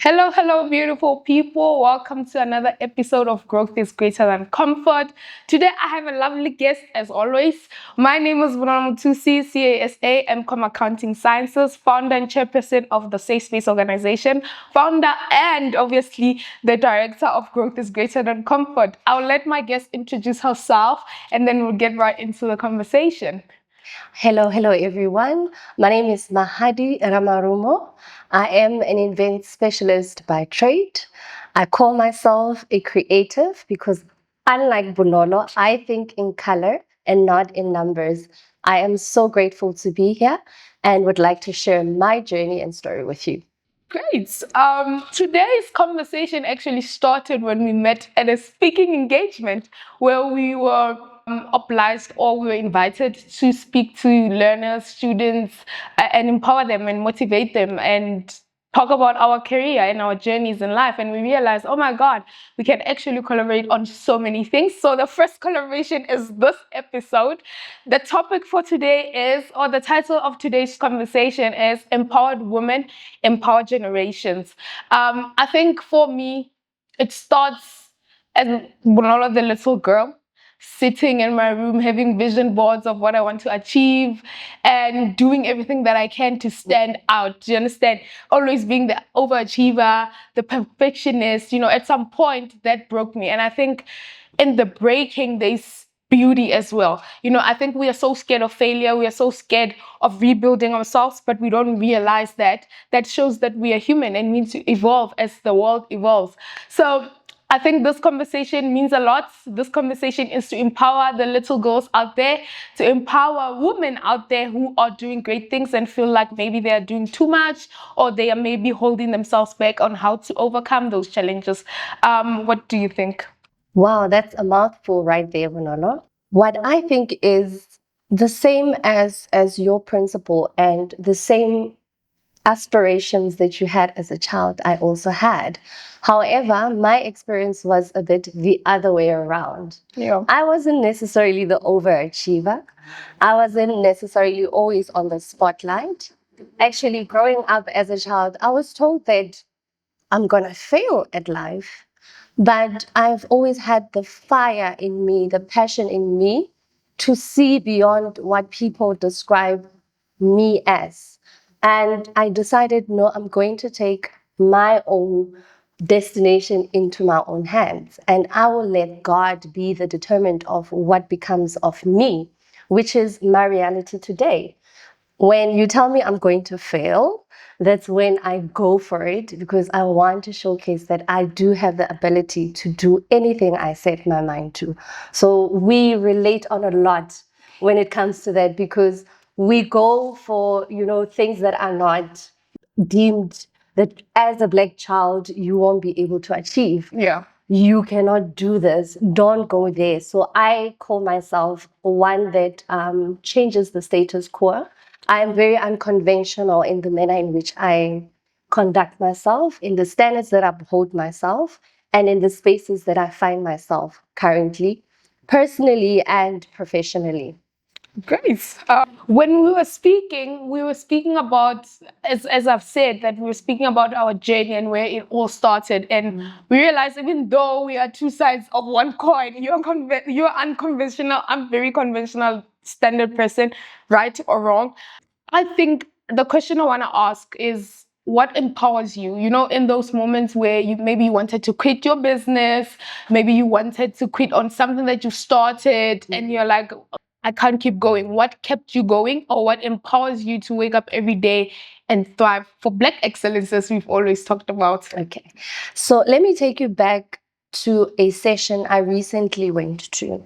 Hello, hello, beautiful people. Welcome to another episode of Growth is Greater Than Comfort. Today, I have a lovely guest, as always. My name is Mutusi, CASA, MCOM Accounting Sciences, founder and chairperson of the Safe Space Organization, founder and obviously the director of Growth is Greater Than Comfort. I'll let my guest introduce herself and then we'll get right into the conversation. Hello everyone. My name is Mahadi Ramarumo. I am an event specialist by trade. I call myself a creative because unlike Bunolo, I think in color and not in numbers. I am so grateful to be here and would like to share my journey and story with you. Great. Today's conversation actually started when we met at a speaking engagement where we were obliged or we were invited to speak to learners, students, and empower them and motivate them and talk about our career and our journeys in life. And we realized, oh my God, we can actually collaborate on so many things. So the first collaboration is this episode. The topic for today is, or the title of today's conversation is Empowered Women, Empowered Generations. I think for me, it starts as Bonolo, the little girl, sitting in my room, having vision boards of what I want to achieve and doing everything that I can to stand out. Do you understand? Always being the overachiever, the perfectionist, at some point that broke me. And I think in the breaking, there's beauty as well. I think we are so scared of failure. We are so scared of rebuilding ourselves, but we don't realize that. That shows that we are human and need to evolve as the world evolves. So I think this conversation means a lot. This conversation is to empower the little girls out there, to empower women out there who are doing great things and feel like maybe they are doing too much or they are maybe holding themselves back on how to overcome those challenges. What do you think? Wow, that's a mouthful right there, Manolo. What I think is the same as your principle and the same aspirations that you had as a child, I also had. However, my experience was a bit the other way around. Yeah. I wasn't necessarily the overachiever. I wasn't necessarily always on the spotlight. Actually, growing up as a child, I was told that I'm going to fail at life. But I've always had the fire in me, the passion in me to see beyond what people describe me as. And I decided, no, I'm going to take my own destination into my own hands. And I will let God be the determinant of what becomes of me, which is my reality today. When you tell me I'm going to fail, that's when I go for it because I want to showcase that I do have the ability to do anything I set my mind to. So we relate on a lot when it comes to that because we go for, things that are not deemed that as a Black child, you won't be able to achieve. Yeah. You cannot do this. Don't go there. So I call myself one that changes the status quo. I am very unconventional in the manner in which I conduct myself, in the standards that I uphold myself, and in the spaces that I find myself currently, personally and professionally. Great. When we were speaking about, as I've said, that we were speaking about our journey and where it all started. And we realized even though we are two sides of one coin, you're unconventional, I'm very conventional, standard person, right or wrong. I think the question I want to ask is, what empowers you? In those moments where you maybe wanted to quit your business, maybe you wanted to quit on something that you started, and you're like, I can't keep going. What kept you going, or what empowers you to wake up every day and thrive for Black excellence, as we've always talked about? Okay. So let me take you back to a session I recently went to.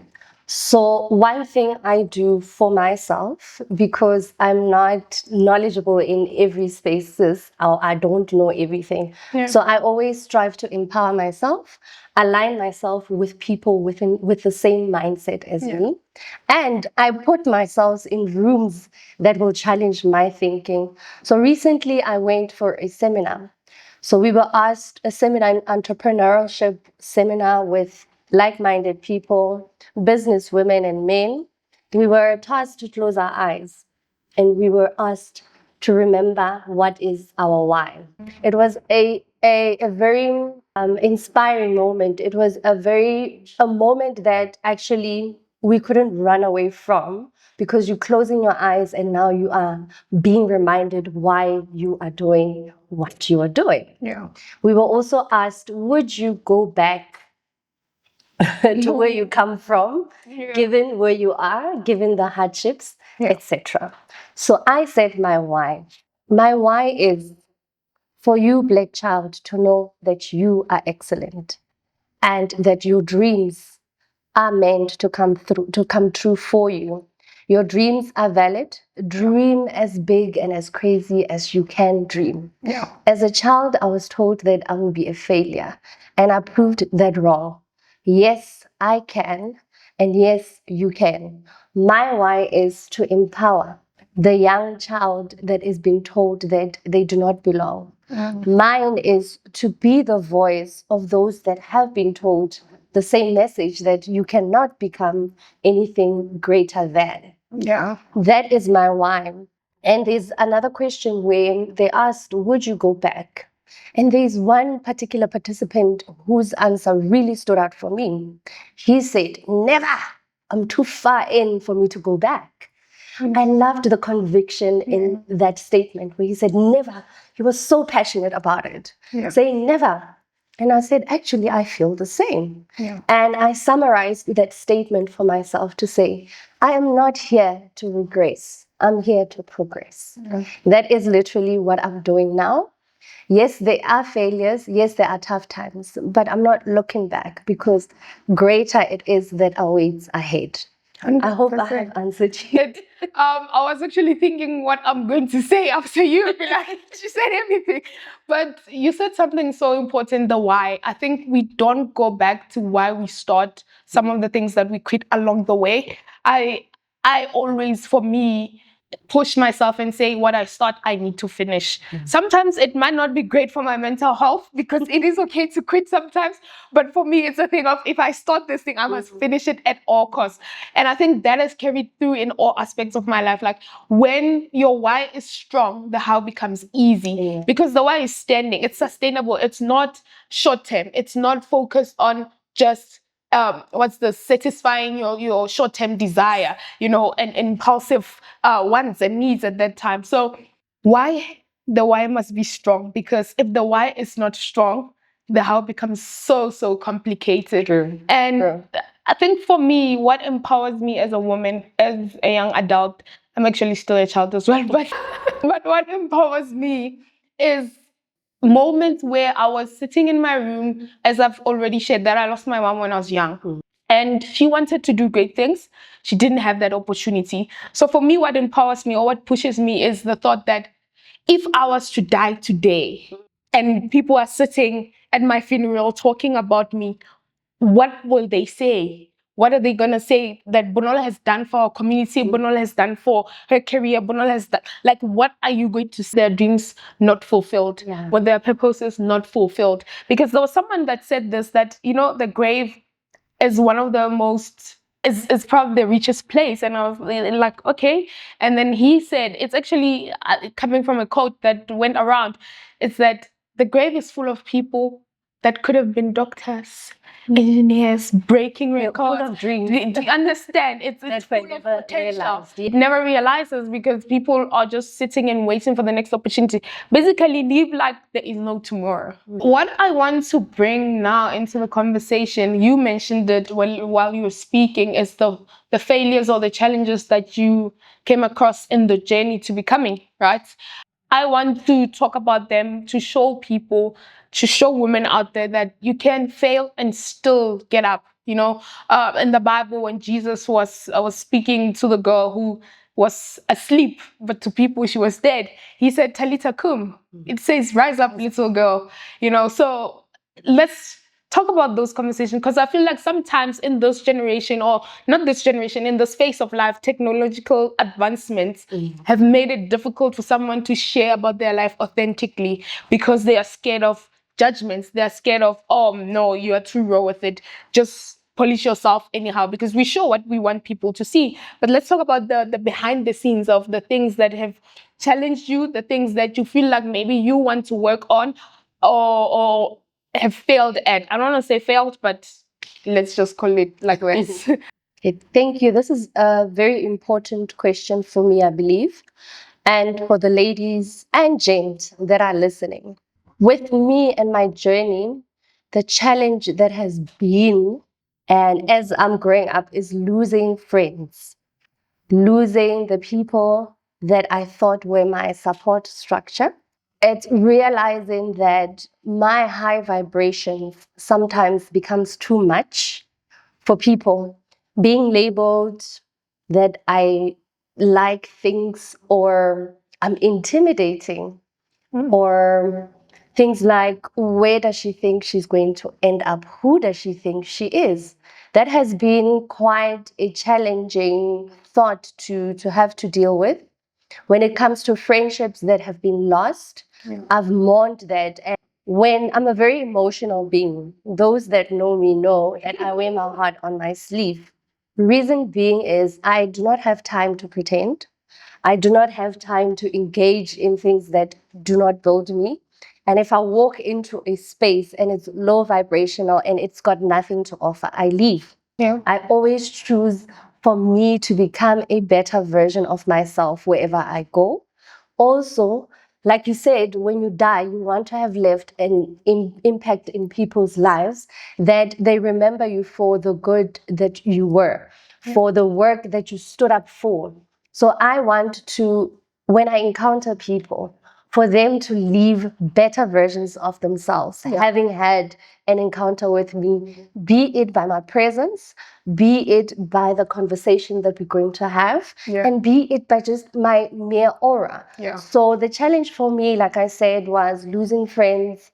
So one thing I do for myself, because I'm not knowledgeable in every spaces, or I don't know everything. Yeah. So I always strive to empower myself, align myself with people with the same mindset as me. And I put myself in rooms that will challenge my thinking. So recently I went for a seminar. So we were asked a seminar, an entrepreneurship seminar with like-minded people, business women and men. We were tasked to close our eyes and we were asked to remember what is our why. It was a a very inspiring moment. It was a moment that actually we couldn't run away from, because you're closing your eyes and now you are being reminded why you are doing what you are doing. Yeah. We were also asked, would you go back to where you come from, Yeah. given where you are, given the hardships, Yeah. etc. So I said my why. My why is for you, Black child, to know that you are excellent and that your dreams are meant to come true for you. Your dreams are valid. Dream as big and as crazy as you can dream. Yeah. As a child, I was told that I will be a failure, and I proved that wrong. Yes, I can, and yes, you can. My why is to empower the young child that is being told that they do not belong. Mine is to be the voice of those that have been told the same message, that you cannot become anything greater than. Yeah. That is my why. And there's another question where they asked, would you go back? And there's one particular participant whose answer really stood out for me. He said, never. I'm too far in for me to go back. I loved the conviction in that statement where he said, never. He was so passionate about it, saying never. And I said, actually, I feel the same. Yeah. And I summarized that statement for myself to say, I am not here to regress. I'm here to progress. That is literally what I'm doing now. Yes, there are failures. Yes, there are tough times, but I'm not looking back, because greater it is that awaits ahead. I hope I have answered you. I was actually thinking what I'm going to say after you. Like, she said everything. But you said something so important, the why. I think we don't go back to why we start some of the things that we quit along the way. I always, for me, push myself and say what I start, I need to finish. Sometimes it might not be great for my mental health, because it is okay to quit sometimes. But for me, it's a thing of, if I start this thing, I must finish it at all costs. And I think that has carried through in all aspects of my life. Like, when your why is strong, the how becomes easy, because the why is standing, it's sustainable, it's not short term, it's not focused on just satisfying your short-term desire, and impulsive wants and needs at that time. So the why must be strong, because if the why is not strong, the how becomes so complicated. True. And True. I think for me, what empowers me as a woman, as a young adult, I'm actually still a child as well, but what empowers me is moments where I was sitting in my room, as I've already shared, that I lost my mom when I was young. And she wanted to do great things. She didn't have that opportunity. So for me, what empowers me, or what pushes me, is the thought that if I was to die today and people are sitting at my funeral talking about me, what will they say? What are they going to say that Bonola has done for our community, Bonola has done for her career, Bonola has done? Like, what are you going to say? Their dreams not fulfilled, when their purposes not fulfilled? Because there was someone that said this, that, the grave is one of the most, is probably the richest place. And I was like, okay. And then he said, it's actually coming from a quote that went around. It's that the grave is full of people that could have been doctors, engineers, breaking records. Full of dreams. Do you understand? It's full of potential. It never realizes, because people are just sitting and waiting for the next opportunity. Basically, live like there is no tomorrow. What I want to bring now into the conversation, you mentioned it while you were speaking, is the failures or the challenges that you came across in the journey to becoming, right? I want to talk about them, to show people, to show women out there that you can fail and still get up. In the Bible, when Jesus was speaking to the girl who was asleep, but to people she was dead, he said, Talita cum. It says, rise up, little girl. So let's talk about those conversations, because I feel like sometimes in this generation, or not this generation, in the space of life, technological advancements have made it difficult for someone to share about their life authentically, because they are scared of judgments. They're scared of, oh no, you are too raw with it, just polish yourself anyhow, because we show what we want people to see. But let's talk about the behind the scenes of the things that have challenged you, the things that you feel like maybe you want to work on, or have failed at? I don't want to say failed, but let's just call it like this. Okay, thank you. This is a very important question for me, I believe, and for the ladies and gents that are listening. With me and my journey, the challenge that has been, and as I'm growing up, is losing friends, losing the people that I thought were my support structure. It's realizing that my high vibration sometimes becomes too much for people, being labeled that I like things or I'm intimidating, or things like, where does she think she's going to end up? Who does she think she is? That has been quite a challenging thought to have to deal with. When it comes to friendships that have been lost, I've mourned that. And when I'm a very emotional being, those that know me know that I wear my heart on my sleeve. Reason being is I do not have time to pretend. I do not have time to engage in things that do not build me. And if I walk into a space and it's low vibrational and it's got nothing to offer, I leave. Yeah. I always choose for me to become a better version of myself wherever I go. Also, like you said, when you die, you want to have left an impact in people's lives, that they remember you for the good that you were, for the work that you stood up for. So I want to, when I encounter people, for them to leave better versions of themselves, having had an encounter with me, be it by my presence, be it by the conversation that we're going to have, and be it by just my mere aura. So the challenge for me, like I said, was losing friends,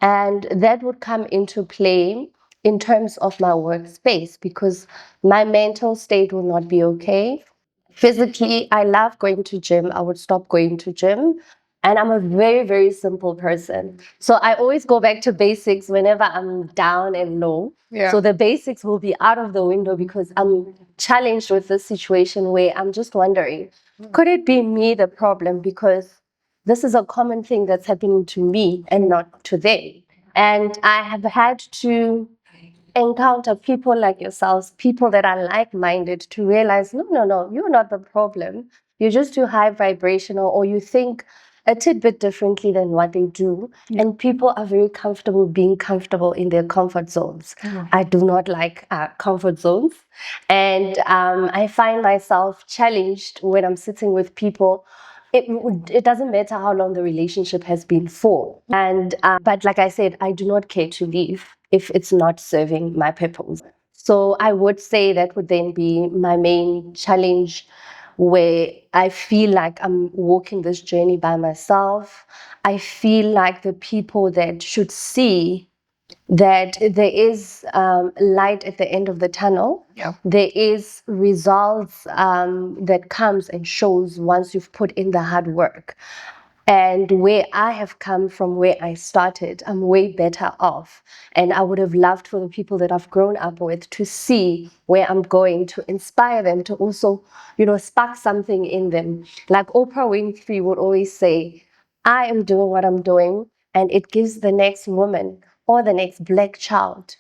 and that would come into play in terms of my workspace, because my mental state will not be okay. Physically, I love going to gym. I would stop going to gym. And I'm a very, very simple person. So I always go back to basics whenever I'm down and low. So the basics will be out of the window because I'm challenged with this situation where I'm just wondering, could it be me the problem? Because this is a common thing that's happening to me and not to them. And I have had to encounter people like yourselves, people that are like-minded, to realize, no, you're not the problem. You're just too high vibrational, or you think a tidbit differently than what they do. And people are very comfortable being comfortable in their comfort zones. I do not like comfort zones. And I find myself challenged when I'm sitting with people. It doesn't matter how long the relationship has been for. And but like I said, I do not care to leave if it's not serving my purpose. So I would say that would then be my main challenge, where I feel like I'm walking this journey by myself. I feel like the people that should see that there is light at the end of the tunnel. There is results that comes and shows once you've put in the hard work. And where I have come from, where I started, I'm way better off. And I would have loved for the people that I've grown up with to see where I'm going, to inspire them, to also, spark something in them. Like Oprah Winfrey would always say, I am doing what I'm doing, and it gives the next woman or the next Black child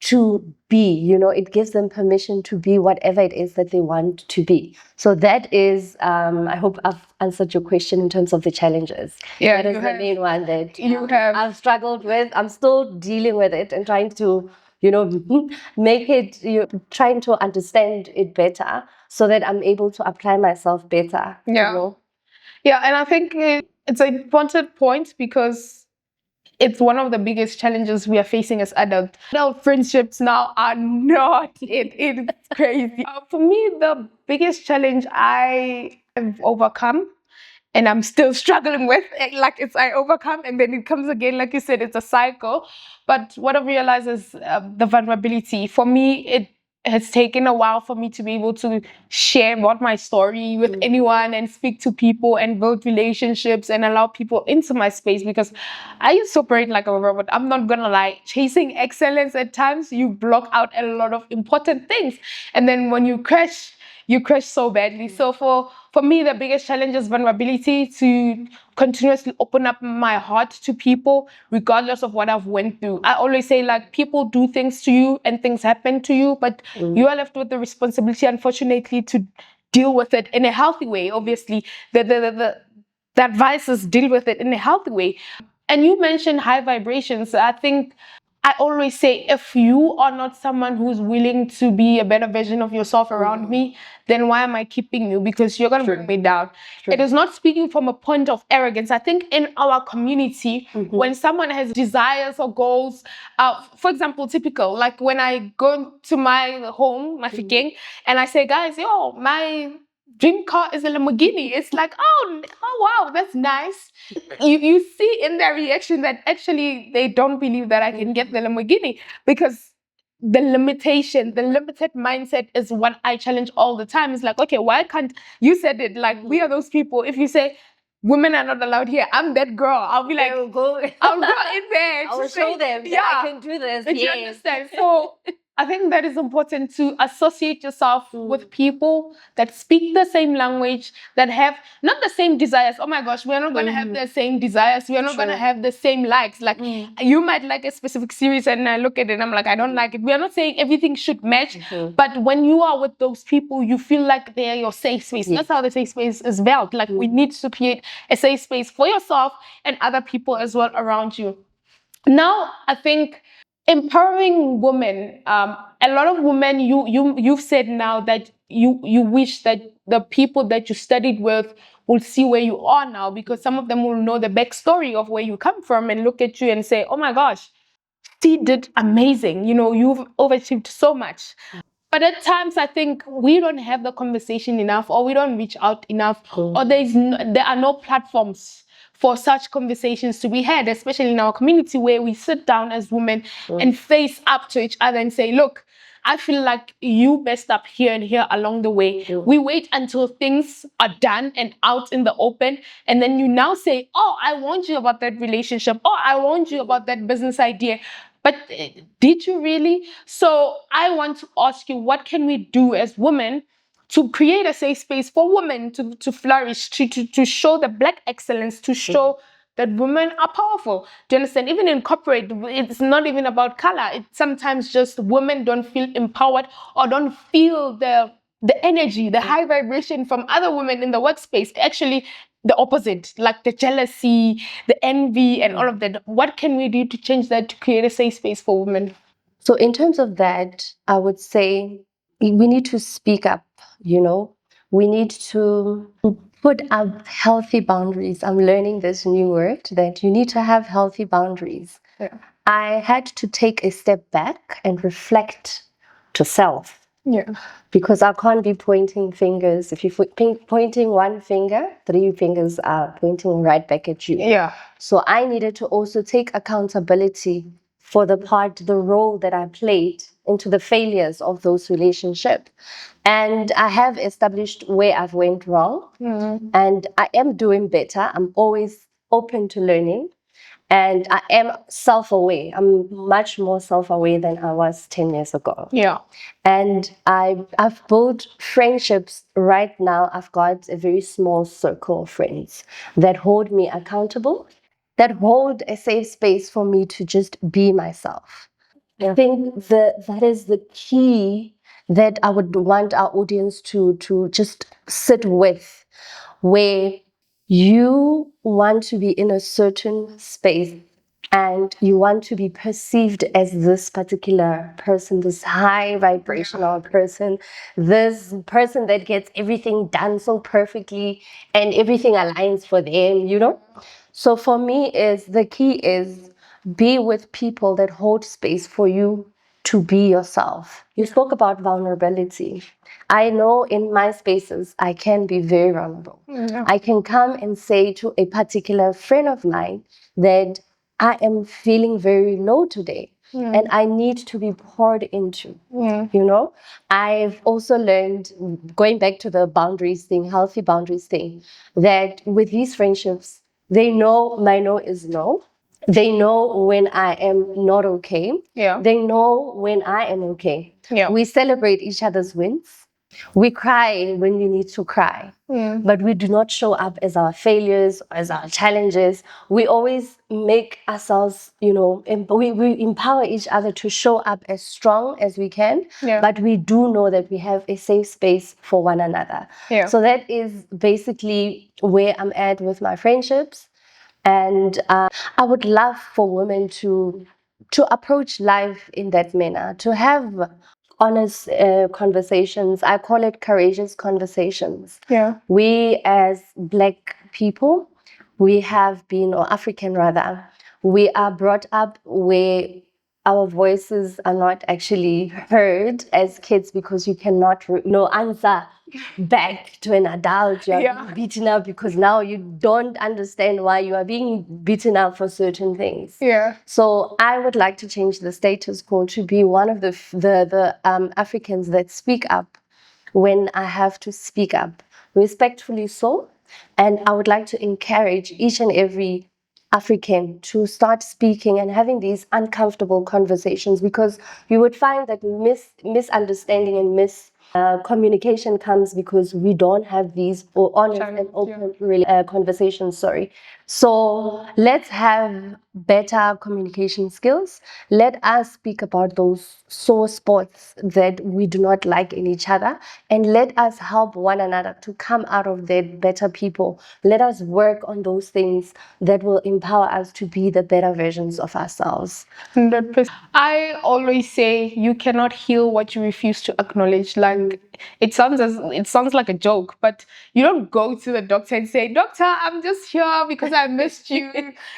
to be, it gives them permission to be whatever it is that they want to be. So that is, I hope I've answered your question in terms of the challenges. That is the main one that I've struggled with. I'm still dealing with it and trying to, make it, trying to understand it better so that I'm able to apply myself better. Yeah, and I think it's an important point because it's one of the biggest challenges we are facing as adults. Adult friendships now are not it. It's crazy. For me, the biggest challenge I have overcome, and I'm still struggling with, like I overcome and then it comes again, like you said, it's a cycle. But what I've realized is the vulnerability. For me, it has taken a while for me to be able to share about my story with anyone and speak to people and build relationships and allow people into my space, because I used to operate like a robot. I'm not gonna lie. Chasing excellence, at times you block out a lot of important things, and then when you crash, you crash so badly. So for me, the biggest challenge is vulnerability, to continuously open up my heart to people, regardless of what I've went through. I always say, like, people do things to you and things happen to you, but you are left with the responsibility, unfortunately, to deal with it in a healthy way. Obviously, the advice is deal with it in a healthy way. And you mentioned high vibrations. I think I always say, if you are not someone who's willing to be a better version of yourself around me, then why am I keeping you? Because you're going to bring me down. It is not speaking from a point of arrogance. I think in our community, when someone has desires or goals, for example, typical, like when I go to my home, my fikeng, and I say, guys, yo, my dream car is a Lamborghini. It's like, oh wow, that's nice. You see in their reaction that actually they don't believe that I can get the Lamborghini, because the limitation, the limited mindset is what I challenge all the time. It's like, okay, why can't you said it? Like, we are those people. If you say women are not allowed here, I'm that girl. I'll be like, I'll go in there. I will show them that I can do this. Do you understand? So I think that is important, to associate yourself with people that speak the same language, that have not the same desires. Oh my gosh, we are not going to have the same desires. We are not going to have the same likes. Like, you might like a specific series and I look at it and I'm like, I don't like it. We are not saying everything should match, but when you are with those people, you feel like they're your safe space. That's how the safe space is built. Like, we need to create a safe space for yourself and other people as well around you. Now, I think empowering women, a lot of women, you've said now that you wish that the people that you studied with will see where you are now, because some of them will know the backstory of where you come from and look at you and say, oh my gosh, she did amazing. You've overachieved so much. But at times, I think we don't have the conversation enough, or we don't reach out enough, or there are no platforms for such conversations to be had, especially in our community, where we sit down as women and face up to each other and say, look, I feel like you messed up here and here along the way. We wait until things are done and out in the open, and then you now say, oh, I warned you about that relationship. Oh, I warned you about that business idea. But did you really? So I want to ask you, what can we do as women to create a safe space for women to flourish, to show the Black excellence, to show that women are powerful? Do you understand? Even in corporate, it's not even about color. It's sometimes just women don't feel empowered, or don't feel the energy, the high vibration from other women in the workspace. Actually, the opposite, like the jealousy, the envy, and all of that. What can we do to change that, to create a safe space for women? So in terms of that, I would say we need to speak up, we need to put up healthy boundaries. I'm learning this new word, that you need to have healthy boundaries. Yeah. I had to take a step back and reflect to self. Yeah. Because I can't be pointing fingers. If you're pointing one finger, 3 fingers are pointing right back at you. Yeah. So I needed to also take accountability for the role that I played into the failures of those relationships. And I have established where I've went wrong. And I am doing better. I'm always open to learning. And I am self-aware. I'm much more self-aware than I was 10 years ago. Yeah. And I've built friendships. Right now, I've got a very small circle of friends that hold me accountable, that hold a safe space for me to just be myself. I think that is the key that I would want our audience to just sit with, where you want to be in a certain space and you want to be perceived as this particular person, this high vibrational person, this person that gets everything done so perfectly and everything aligns for them. So for me, the key is be with people that hold space for you to be yourself. You spoke about vulnerability. I know in my spaces, I can be very vulnerable. I can come and say to a particular friend of mine that I am feeling very low today and I need to be poured into. I've also learned, going back to the boundaries thing, healthy boundaries thing, that with these friendships, they know my no is no. They know when I am not okay. Yeah. They know when I am okay. Yeah. We celebrate each other's wins. We cry when we need to cry, but we do not show up as our failures, as our challenges. We always make ourselves, we empower each other to show up as strong as we can, but we do know that we have a safe space for one another. So that is basically where I'm at with my friendships. And I would love for women to approach life in that manner, to have honest conversations. I call it courageous conversations. We as Black people, we have been, or African rather, we are brought up where our voices are not actually heard as kids, because you cannot answer back to an adult. You are being beaten up because now you don't understand why you are being beaten up for certain things. So I would like to change the status quo to be one of the Africans that speak up when I have to speak up, respectfully so. And I would like to encourage each and every African to start speaking and having these uncomfortable conversations, because you would find that misunderstanding and communication comes because we don't have these honest and open conversations. So let's have better communication skills. Let us speak about those sore spots that we do not like in each other, and let us help one another to come out of that better people. Let us work on those things that will empower us to be the better versions of ourselves. 100%. I always say you cannot heal what you refuse to acknowledge. Like it sounds like a joke, but you don't go to the doctor and say, "Doctor, I'm just here because I missed you."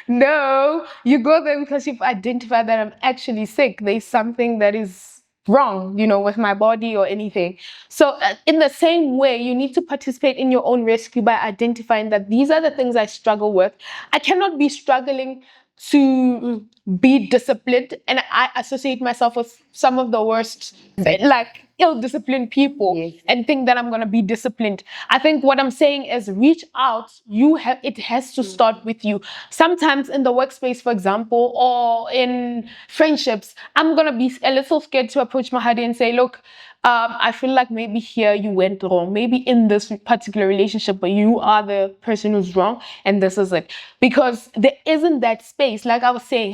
No, you go there because you've identified that I'm actually sick. There's something that is wrong, with my body or anything. So in the same way, you need to participate in your own rescue by identifying that these are the things I struggle with. I cannot be struggling to be disciplined, and I associate myself with some of the worst, like ill-disciplined people, and think that I'm going to be disciplined. I think what I'm saying is reach out. It has to start with you. Sometimes in the workspace, for example, or in friendships, I'm going to be a little scared to approach Mahadi and say, look, I feel like maybe here you went wrong. Maybe in this particular relationship, but you are the person who's wrong, and this is it. Because there isn't that space. Like I was saying,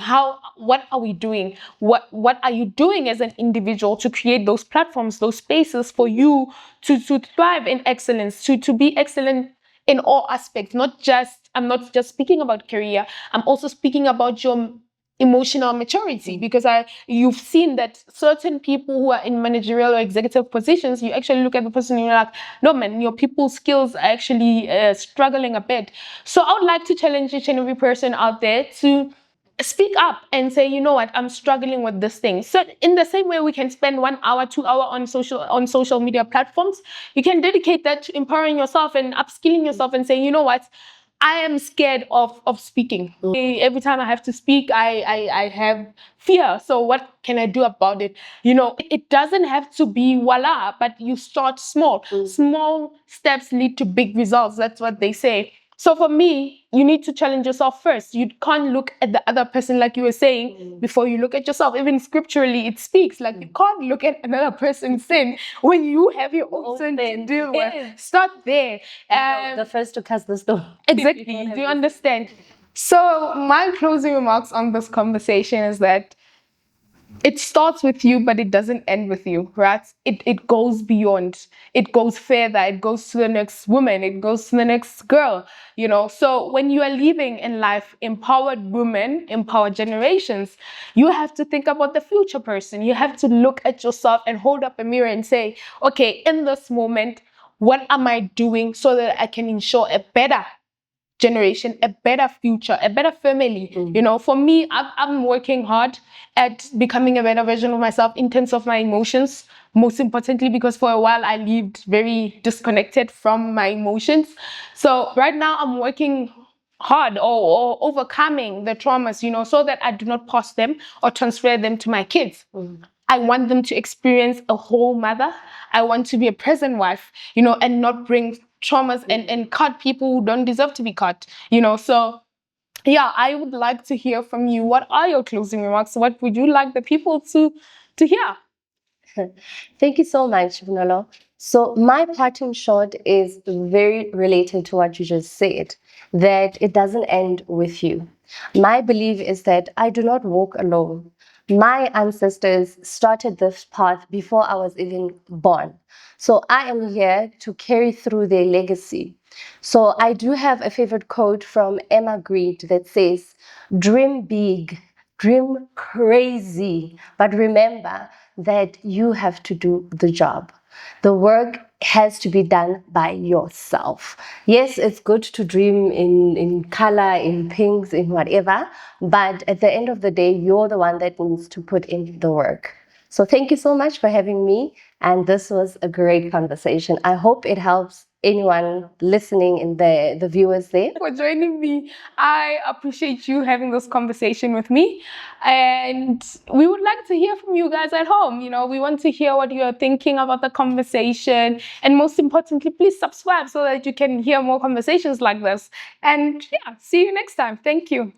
what are we doing? What are you doing as an individual to create those platforms, those spaces for you to thrive in excellence, to be excellent in all aspects? I'm not just speaking about career. I'm also speaking about your emotional maturity, because you've seen that certain people who are in managerial or executive positions, you actually look at the person and you're like, no man, your people skills are actually struggling a bit. So I would like to challenge each and every person out there to speak up and say, you know what, I'm struggling with this thing. So in the same way we can spend 1 hour, 2 hours on social media platforms, you can dedicate that to empowering yourself and upskilling yourself and saying, you know what, I am scared of speaking. Every time I have to speak, I have fear. So what can I do about it? It doesn't have to be voila, but you start small. Small steps lead to big results. That's what they say. So for me, you need to challenge yourself first. You can't look at the other person, like you were saying, before you look at yourself. Even scripturally, it speaks like you can't look at another person's sin when you have your own sin to deal with. Start there. The first to cast the stone. Exactly. Do you understand? So my closing remarks on this conversation is that it starts with you, but it doesn't end with you, right? It goes beyond. It goes further. It goes to the next woman. It goes to the next girl, So when you are living in life, empowered women, empowered generations, you have to think about the future person. You have to look at yourself and hold up a mirror and say, okay, in this moment, what am I doing so that I can ensure a better generation, a better future, a better family? For me, I'm working hard at becoming a better version of myself in terms of my emotions, most importantly, because for a while I lived very disconnected from my emotions. So right now I'm working hard or overcoming the traumas, so that I do not pass them or transfer them to my kids. I want them to experience a whole mother. I want to be a present wife, and not bring traumas and cut people who don't deserve to be cut, So yeah, I would like to hear from you. What are your closing remarks? What would you like the people to hear? Thank you so much, Vunolo. So, my parting shot is very related to what you just said, that it doesn't end with you. My belief is that I do not walk alone. My ancestors started this path before I was even born. So, I am here to carry through their legacy. So, I do have a favorite quote from Emma Green that says, "Dream big, dream crazy, but remember that you have to do the job." The work has to be done by yourself. Yes, it's good to dream in color, in pinks, in whatever, but at the end of the day, you're the one that needs to put in the work. So thank you so much for having me. And this was a great conversation. I hope it helps anyone listening and the viewers there. For joining me. I appreciate you having this conversation with me. And we would like to hear from you guys at home. We want to hear what you're thinking about the conversation. And most importantly, please subscribe so that you can hear more conversations like this. And yeah, see you next time. Thank you.